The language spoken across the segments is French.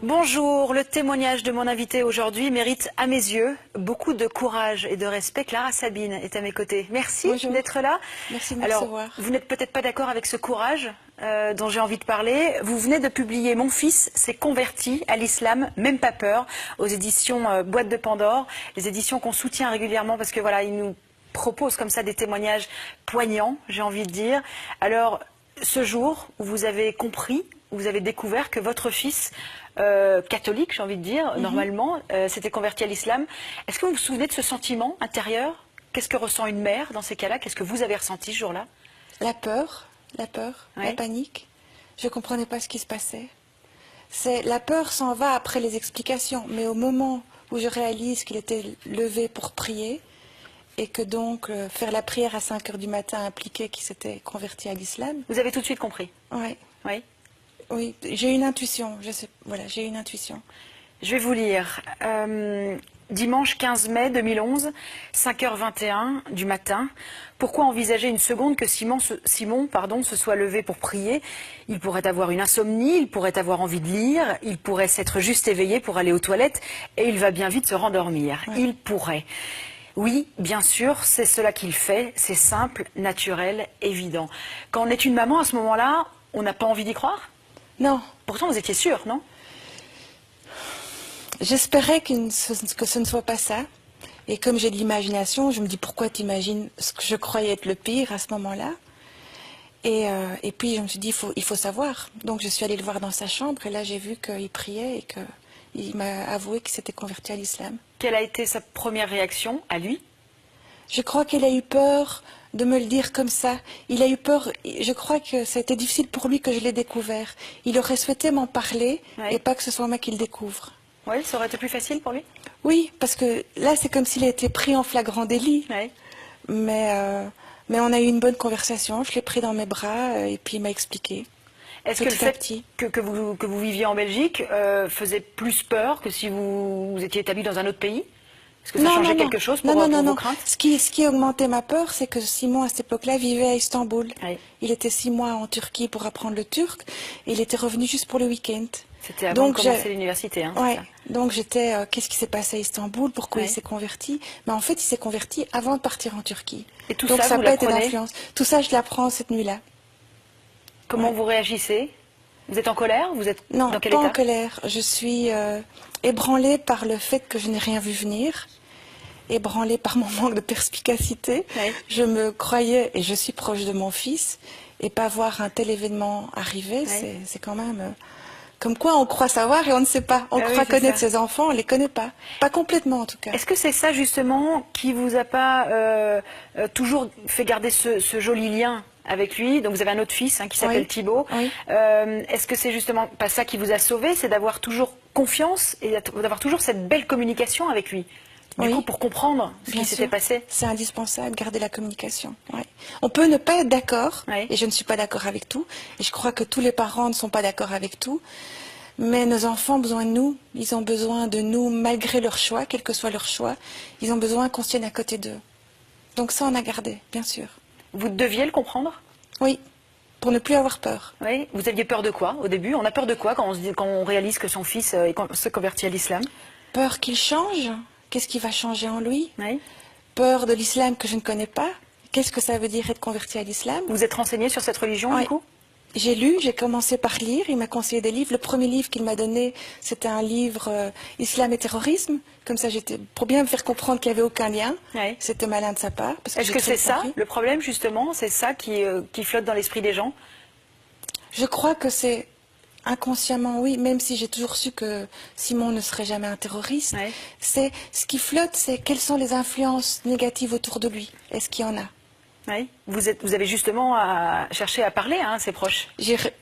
Bonjour, le témoignage de mon invité aujourd'hui mérite à mes yeux beaucoup de courage et de respect. Clara Sabine est à mes côtés. Merci d'être là. Merci de me Alors, recevoir. vous n'êtes peut-être pas d'accord avec ce courage dont j'ai envie de parler. Vous venez de publier Mon fils s'est converti à l'islam, même pas peur, aux éditions Boîte de Pandore, les éditions qu'on soutient régulièrement parce que voilà, ils nous proposent comme ça des témoignages poignants, j'ai envie de dire. Alors, ce jour où vous avez compris, où vous avez découvert que votre fils catholique, j'ai envie de dire, normalement, s'était converti à l'islam. Est-ce que vous vous souvenez de ce sentiment intérieur? Qu'est-ce que ressent une mère dans ces cas-là? Qu'est-ce que vous avez ressenti ce jour-là? La peur, Oui. la panique. Je ne comprenais pas ce qui se passait. La peur s'en va après les explications, mais au moment où je réalise qu'il était levé pour prier, et que donc faire la prière à 5 heures du matin impliquait qu'il s'était converti à l'islam. Vous avez tout de suite compris? Ouais. Oui. Oui, j'ai une intuition. Voilà, j'ai une intuition. Je vais vous lire. Dimanche 15 mai 2011, 5h21 du matin. Pourquoi envisager une seconde que Simon se soit levé pour prier? Il pourrait avoir une insomnie, il pourrait avoir envie de lire, il pourrait s'être juste éveillé pour aller aux toilettes et il va bien vite se rendormir. Ouais. Il pourrait. Oui, bien sûr, c'est cela qu'il fait. C'est simple, naturel, évident. Quand on est une maman à ce moment-là, on n'a pas envie d'y croire? Non. Pourtant, vous étiez sûre, non? J'espérais que ce ne soit pas ça. Et comme j'ai de l'imagination, je me dis pourquoi tu imagines ce que je croyais être le pire à ce moment-là. Et puis je me suis dit il faut savoir. Donc je suis allée le voir dans sa chambre et là j'ai vu qu'il priait et qu'il m'a avoué qu'il s'était converti à l'islam. Quelle a été sa première réaction à lui? Je crois qu'il a eu peur de me le dire comme ça. Il a eu peur, je crois que c'était difficile pour lui que je l'ai découvert. Il aurait souhaité m'en parler et pas que ce soit moi qui le découvre. Oui, ça aurait été plus facile pour lui? Oui, parce que là c'est comme s'il a été pris en flagrant délit. Oui. Mais on a eu une bonne conversation, je l'ai pris dans mes bras et puis il m'a expliqué. Est-ce que le fait que vous viviez en Belgique faisait plus peur que si vous étiez établi dans un autre pays? Est-ce que ça changeait quelque chose pour vos craintes? Ce qui augmentait ma peur, c'est que Simon, à cette époque-là, vivait à Istanbul. Oui. Il était 6 mois en Turquie pour apprendre le turc et il était revenu juste pour le week-end. C'était avant de commencer l'université, hein? Ouais. Donc j'étais, qu'est-ce qui s'est passé à Istanbul? Pourquoi il s'est converti? Mais en fait, il s'est converti avant de partir en Turquie. Et tout donc ça, ça vous n'a pas été l'apprenez? d'influence. Tout ça, je l'apprends cette nuit-là. Comment vous réagissez? Vous êtes en colère? Vous êtes Non, dans quel état? pas en colère. Je suis ébranlée par le fait que je n'ai rien vu venir. Ébranlée par mon manque de perspicacité. Oui. Je me croyais, et je suis proche de mon fils, et pas voir un tel événement arriver, c'est quand même... comme quoi on croit savoir et on ne sait pas. On croit connaître ses enfants, on ne les connaît pas. Pas complètement en tout cas. Est-ce que c'est ça justement qui vous a pas toujours fait garder ce joli lien avec lui? Donc vous avez un autre fils qui s'appelle Thibaut. Oui. Est-ce que c'est justement pas ça qui vous a sauvé? C'est d'avoir toujours confiance et d'avoir toujours cette belle communication avec lui? Du coup, pour comprendre ce qui s'était passé. C'est indispensable, garder la communication. Ouais. On peut ne pas être d'accord, et je ne suis pas d'accord avec tout, et je crois que tous les parents ne sont pas d'accord avec tout, mais nos enfants ont besoin de nous, ils ont besoin de nous malgré leur choix, quel que soit leur choix, ils ont besoin qu'on se tienne à côté d'eux. Donc ça, on a gardé, bien sûr. Vous deviez le comprendre? Oui, pour ne plus avoir peur. Oui. Vous aviez peur de quoi au début? On a peur de quoi quand on réalise que son fils se convertit à l'islam? Peur qu'il change. Qu'est-ce qui va changer en lui? Oui. Peur de l'islam que je ne connais pas. Qu'est-ce que ça veut dire être converti à l'islam? Vous êtes renseigné sur cette religion du coup? J'ai lu, j'ai commencé par lire, il m'a conseillé des livres. Le premier livre qu'il m'a donné, c'était un livre Islam et terrorisme. Comme ça, pour bien me faire comprendre qu'il n'y avait aucun lien. Oui. C'était malin de sa part. Est-ce que c'est ça, le problème justement? C'est ça qui flotte dans l'esprit des gens? Je crois que c'est... inconsciemment, oui, même si j'ai toujours su que Simon ne serait jamais un terroriste. C'est ce qui flotte, c'est quelles sont les influences négatives autour de lui. Est-ce qu'il y en a? Oui. Vous avez justement cherché à parler à ses proches.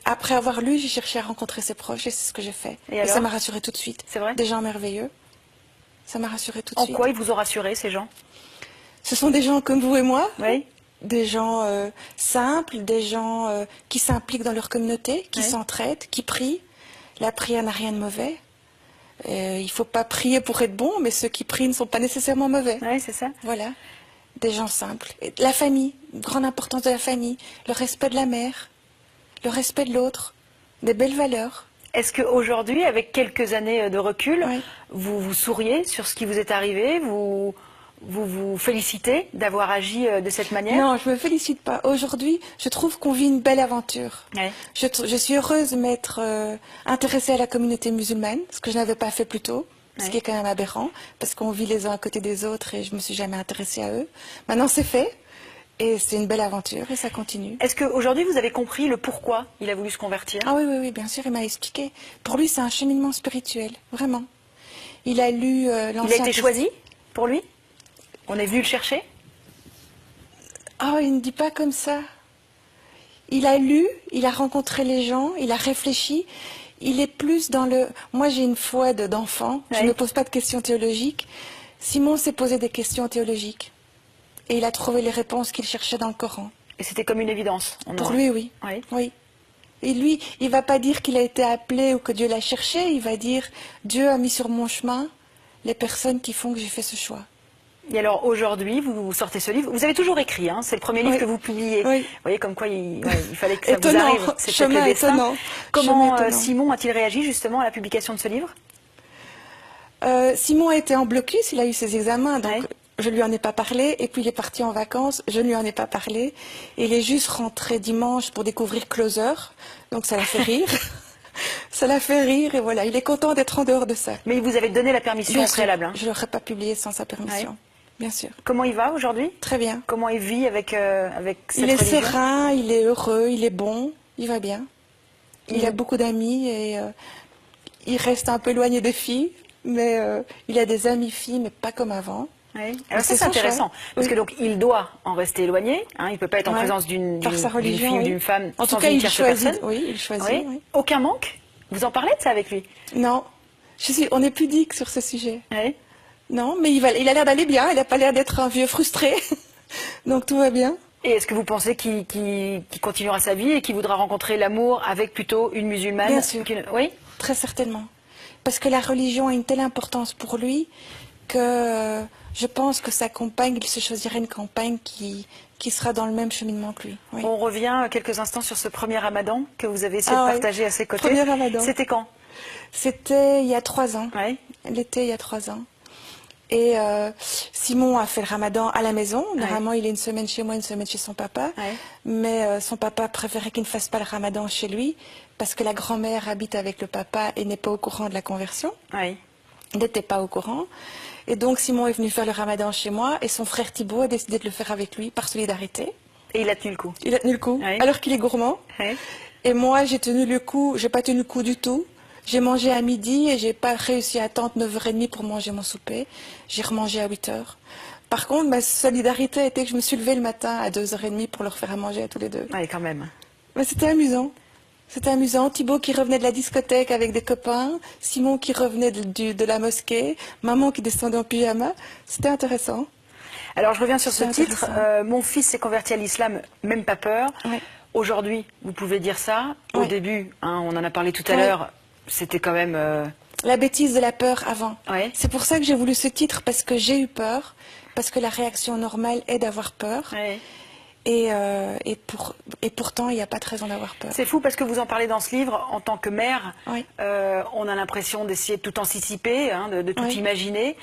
Après avoir lu, j'ai cherché à rencontrer ses proches et c'est ce que j'ai fait. Et ça m'a rassurée tout de suite. C'est vrai? Des gens merveilleux. Ça m'a rassurée tout de suite. En quoi ils vous ont rassuré, ces gens? Ce sont des gens comme vous et moi. Oui. Des gens simples, des gens qui s'impliquent dans leur communauté, qui s'entraident, qui prient. La prière n'a rien de mauvais. Il ne faut pas prier pour être bon, mais ceux qui prient ne sont pas nécessairement mauvais. Oui, c'est ça. Voilà. Des gens simples. Et la famille, grande importance de la famille, le respect de la mère, le respect de l'autre, des belles valeurs. Est-ce qu'aujourd'hui, avec quelques années de recul, Oui. vous vous souriez sur ce qui vous est arrivé, vous félicitez d'avoir agi de cette manière? Non, je me félicite pas. Aujourd'hui, je trouve qu'on vit une belle aventure. Ouais. Je suis heureuse de m'être intéressée à la communauté musulmane, ce que je n'avais pas fait plus tôt, ce qui est quand même aberrant, parce qu'on vit les uns à côté des autres et je me suis jamais intéressée à eux. Maintenant, c'est fait. Et c'est une belle aventure et ça continue. Est-ce qu'aujourd'hui, vous avez compris le pourquoi il a voulu se convertir? Ah oui, oui, oui, bien sûr, il m'a expliqué. Pour lui, c'est un cheminement spirituel, vraiment. Il a lu l'Ancien... Il a été choisi pour lui? On est venu le chercher? Oh, il ne dit pas comme ça. Il a lu, il a rencontré les gens, il a réfléchi. Il est plus dans le... Moi, j'ai une foi d'enfant, je ne me pose pas de questions théologiques. Simon s'est posé des questions théologiques. Et il a trouvé les réponses qu'il cherchait dans le Coran. Et c'était comme une évidence? Pour lui, oui. Oui. Oui. Et lui, il ne va pas dire qu'il a été appelé ou que Dieu l'a cherché. Il va dire, Dieu a mis sur mon chemin les personnes qui font que j'ai fait ce choix. Et alors aujourd'hui, vous sortez ce livre. Vous avez toujours écrit, hein, c'est le premier livre que vous publiez. Oui. Vous voyez comme quoi il fallait que ça étonnant. vous arrive. C'est peut-être le destin. Étonnant. Comment Étonnant. Simon a-t-il réagi justement à la publication de ce livre? Simon a été en blocus, il a eu ses examens, donc je lui en ai pas parlé. Et puis il est parti en vacances, je ne lui en ai pas parlé. Et il est juste rentré dimanche pour découvrir Closer, donc ça l'a fait rire. Ça l'a fait rire et voilà, il est content d'être en dehors de ça. Mais vous avez donné la permission Bien au préalable. sûr, je ne l'aurais pas publié sans sa permission, bien sûr. Comment il va aujourd'hui? Très bien. Comment il vit avec cette Il est religion? serein, il est heureux, il est bon, il va bien. Il a beaucoup d'amis et il reste un peu éloigné des filles, mais il a des amis filles, mais pas comme avant. Oui. Alors ça, c'est intéressant, parce que donc il doit en rester éloigné, hein, il ne peut pas être en présence d'une fille ou d'une femme en sans tout cas, une il tierce choisit. personne. Oui, il choisit. Oui. Oui. Aucun manque? Vous en parlez de ça avec lui? Non, on est pudique sur ce sujet. Oui. Non, mais il a l'air d'aller bien, il n'a pas l'air d'être un vieux frustré, donc tout va bien. Et est-ce que vous pensez qu'il continuera sa vie et qu'il voudra rencontrer l'amour avec plutôt une musulmane? Bien sûr. Oui. Très certainement. Parce que la religion a une telle importance pour lui que je pense que sa compagne, il se choisirait une compagne qui sera dans le même cheminement que lui. Oui. On revient quelques instants sur ce premier ramadan que vous avez essayé de partager à ses côtés. Premier ramadan. C'était quand? C'était il y a 3 ans. Oui. L'été, il y a 3 ans. Et Simon a fait le ramadan à la maison. Normalement, il est une semaine chez moi, une semaine chez son papa. Mais son papa préférait qu'il ne fasse pas le ramadan chez lui parce que la grand-mère habite avec le papa et n'est pas au courant de la conversion. Oui. Il n'était pas au courant. Et donc, Simon est venu faire le ramadan chez moi et son frère Thibaut a décidé de le faire avec lui par solidarité. Et il a tenu le coup? Il a tenu le coup, alors qu'il est gourmand. Et moi, j'ai tenu le coup, j'ai pas tenu le coup du tout. J'ai mangé à midi et j'ai pas réussi à attendre 9h30 pour manger mon souper. J'ai remangé à 8h. Par contre, ma solidarité était que je me suis levée le matin à 2h30 pour leur faire à manger à tous les deux. Oui, quand même. Mais c'était amusant. C'était amusant. Thibaut qui revenait de la discothèque avec des copains, Simon qui revenait de la mosquée, maman qui descendait en pyjama. C'était intéressant. Alors je reviens sur ce titre. Mon fils s'est converti à l'islam, même pas peur. Aujourd'hui, vous pouvez dire ça. Au début, hein, on en a parlé tout à l'heure, c'était quand même... La bêtise de la peur avant. C'est pour ça que j'ai voulu ce titre, parce que j'ai eu peur, parce que la réaction normale est d'avoir peur. Et pourtant, il n'y a pas de raison d'avoir peur. C'est fou parce que vous en parlez dans ce livre, en tant que mère, on a l'impression d'essayer de tout anticiper, hein, de tout imaginer.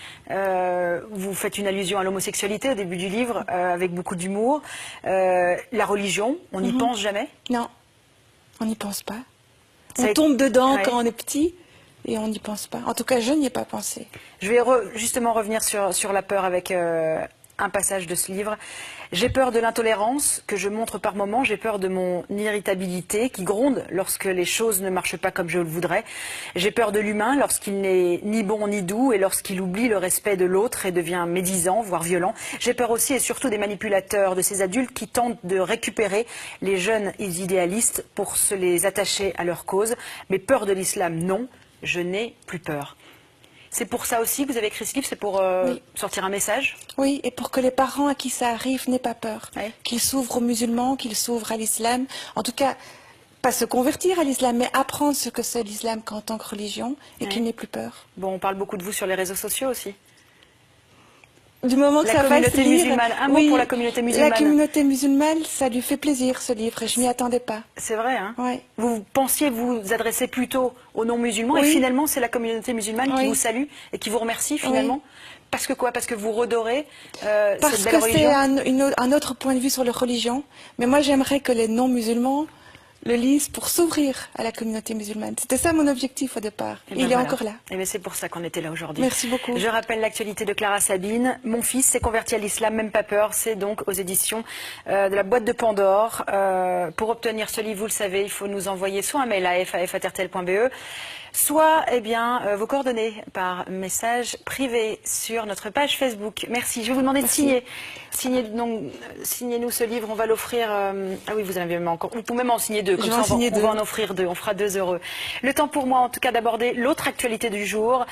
Vous faites une allusion à l'homosexualité au début du livre, avec beaucoup d'humour. La religion, on n'y pense jamais? Non, on n'y pense pas. On tombe dedans quand on est petit et on n'y pense pas. En tout cas, je n'y ai pas pensé. Je vais justement revenir sur la peur avec un passage de ce livre. J'ai peur de l'intolérance que je montre par moments, j'ai peur de mon irritabilité qui gronde lorsque les choses ne marchent pas comme je le voudrais. J'ai peur de l'humain lorsqu'il n'est ni bon ni doux et lorsqu'il oublie le respect de l'autre et devient médisant, voire violent. J'ai peur aussi et surtout des manipulateurs, de ces adultes qui tentent de récupérer les jeunes idéalistes pour se les attacher à leur cause. Mais peur de l'islam, non, je n'ai plus peur. C'est pour ça aussi que vous avez écrit ce livre, c'est pour sortir un message? Oui, et pour que les parents à qui ça arrive n'aient pas peur. Qu'ils s'ouvrent aux musulmans, qu'ils s'ouvrent à l'islam. En tout cas, pas se convertir à l'islam, mais apprendre ce que c'est l'islam en tant que religion et qu'ils n'aient plus peur. Bon, on parle beaucoup de vous sur les réseaux sociaux aussi. Du moment que La ça fasse communauté lire, musulmane. Un mot pour la communauté musulmane. La communauté musulmane, ça lui fait plaisir ce livre et je m'y attendais pas. C'est vrai, hein? Ouais. Vous pensiez vous adresser plutôt aux non-musulmans et finalement c'est la communauté musulmane qui vous salue et qui vous remercie finalement. Parce que quoi? Parce que vous redorez cette belle religion. Parce que c'est un autre point de vue sur la religion. Mais moi j'aimerais que les non-musulmans le lisent pour s'ouvrir à la communauté musulmane. C'était ça mon objectif au départ. Et il est encore là. Et bien c'est pour ça qu'on était là aujourd'hui. Merci beaucoup. Je rappelle l'actualité de Clara Sabine. Mon fils s'est converti à l'islam, même pas peur. C'est donc aux éditions de la boîte de Pandore. Pour obtenir ce livre, vous le savez, il faut nous envoyer soit un mail à faf@rtl.be, soit vos coordonnées par message privé sur notre page Facebook. Merci. Je vais vous demander de signer. Signez-nous ce livre. On va l'offrir. Ah oui, vous en avez même encore. Vous pouvez même en signer deux. Comme ça, on va en offrir deux. On fera 2 heureux. Le temps pour moi, en tout cas, d'aborder l'autre actualité du jour.